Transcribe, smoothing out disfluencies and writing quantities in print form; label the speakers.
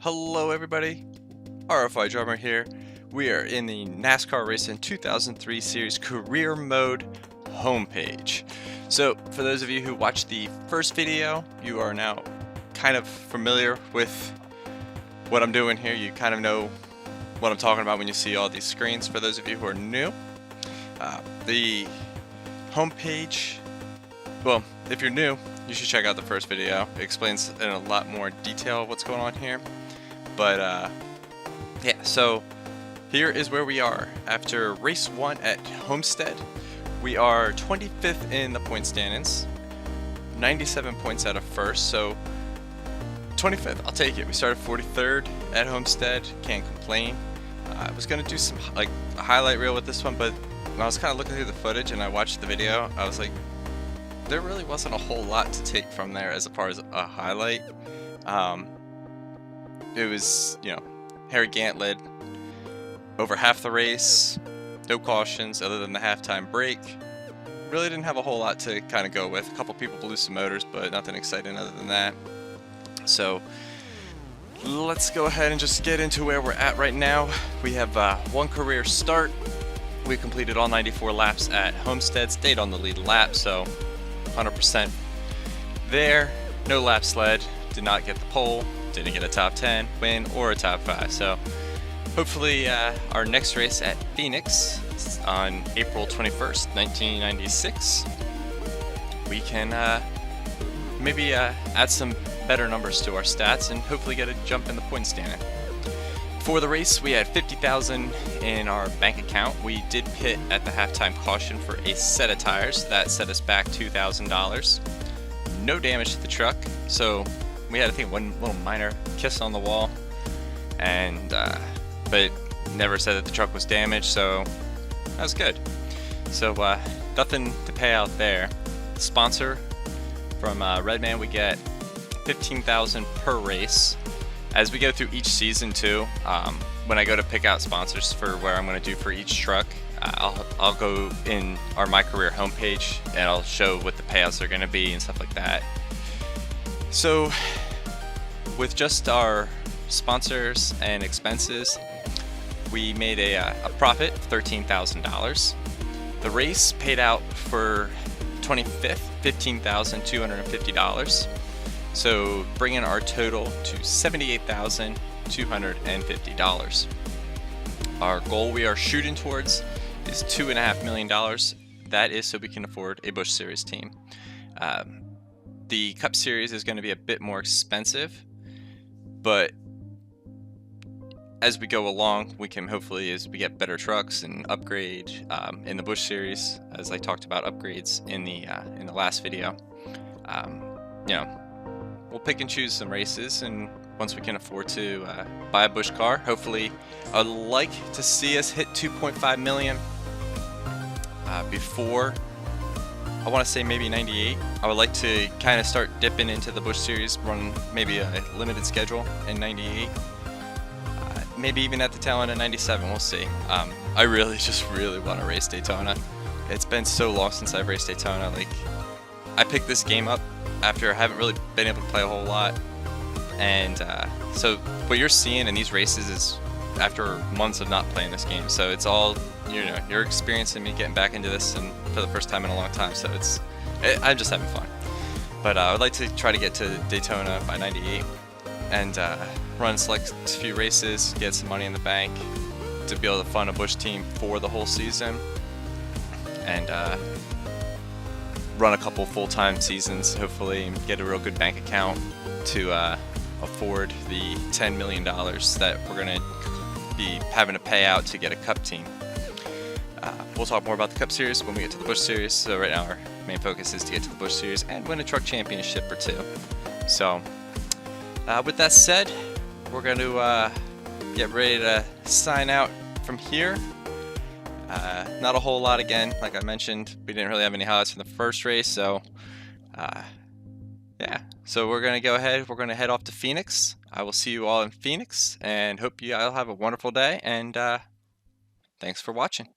Speaker 1: Hello everybody, RFI Drummer here. We are in the NASCAR Racing 2003 Series Career Mode homepage. So for those of you who watched the first video, you are now kind of familiar with what I'm doing here. You kind of know what I'm talking about when you see all these screens. For those of you who are new, the homepage, well, if you're new, you should check out the first video. It explains in a lot more detail what's going on here. But yeah, so here is where we are after race 1 at Homestead. We are 25th in the point standings, 97 points out of first, so 25th, I'll take it. We started 43rd at Homestead, can't complain. I was gonna do some like a highlight reel with this one, but when I was kind of looking through the footage and I watched the video, I was like, there really wasn't a whole lot to take from there as far as a highlight. It was, you know, Harry Gant led over half the race, no cautions other than the halftime break. Really didn't have a whole lot to kind of go with. A couple people blew some motors, but nothing exciting other than that. So let's go ahead and just get into where we're at right now. We have one career start. We completed all 94 laps at Homestead, stayed on the lead lap, so 100% there. No laps led, did not get the pole, didn't get a top 10 win or a top 5. So hopefully our next race at Phoenix on April 21st, 1996, we can maybe add some better numbers to our stats and hopefully get a jump in the point standing. For the race, we had 50,000 in our bank account. We did pit at the halftime caution for a set of tires. That set us back $2,000. No damage to the truck, so we had, I think, one little minor kiss on the wall, and but never said that the truck was damaged, so that was good. So nothing to pay out there. Sponsor from Redman, we get 15,000 per race. As we go through each season too, when I go to pick out sponsors for where I'm going to do for each truck, I'll go in our My Career homepage and I'll show what the payouts are going to be and stuff like that. So with just our sponsors and expenses, we made a profit of $13,000. The race paid out for 25th, $15,250. So bringing our total to $78,250. Our goal we are shooting towards is $2.5 million. That is so we can afford a Busch Series team. The Cup Series is going to be a bit more expensive, but as we go along, we can hopefully, as we get better trucks and upgrade in the Busch Series, as I talked about upgrades in the last video. You know, we'll pick and choose some races, and once we can afford to buy a Busch car, hopefully I'd like to see us hit 2.5 million before, I want to say maybe 98. I would like to kind of start dipping into the Busch Series, run maybe a limited schedule in 98. Maybe even at the tail end of 97, we'll see. I really want to race Daytona. It's been so long since I've raced Daytona. Like, I picked this game up after I haven't really been able to play a whole lot. And so what you're seeing in these races is after months of not playing this game. So it's all, you know, you're experiencing me getting back into this and for the first time in a long time. So I'm just having fun. But I would like to try to get to Daytona by 98 and run select few races, get some money in the bank to be able to fund a Busch team for the whole season, and run a couple full-time seasons, hopefully, and get a real good bank account to afford the $10 million that we're going to be having to pay out to get a Cup team. We'll talk more about the Cup Series when we get to the Busch Series. So right now our main focus is to get to the Busch Series and win a truck championship or two. So with that said, we're going to get ready to sign out from here. Not a whole lot again, like I mentioned. We didn't really have any highlights from the first race, so yeah. So we're going to go ahead. We're going to head off to Phoenix. I will see you all in Phoenix, and hope you all have a wonderful day, and thanks for watching.